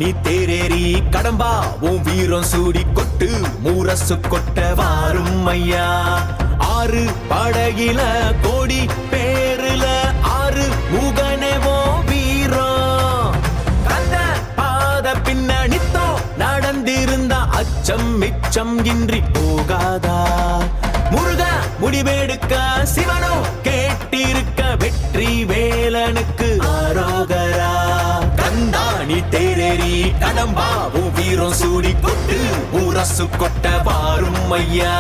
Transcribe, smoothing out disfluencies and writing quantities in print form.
நீ தேரேறி கடம்பா உன் வீரம் சூடி கொட்டு மூரசு கொட்ட வாரும் ஐயா. ஆறு படகில கோடி பேருல ஆறு முகனேவோ வீரம். கந்த பாத பின்னணித்தோ நடந்திருந்த அச்சம் மிச்சம் இன்றி போகாதா. முருக முடிவெடுக்க சிவனோ கேட்டிருக்க வெற்றி வேலனுக்கு ஆரோகரா. கந்தாணி தேரேறி கடம்பாவும் வீரம் சூடி கொட்டு ஊரசு கொட்ட வாரும் ஐயா.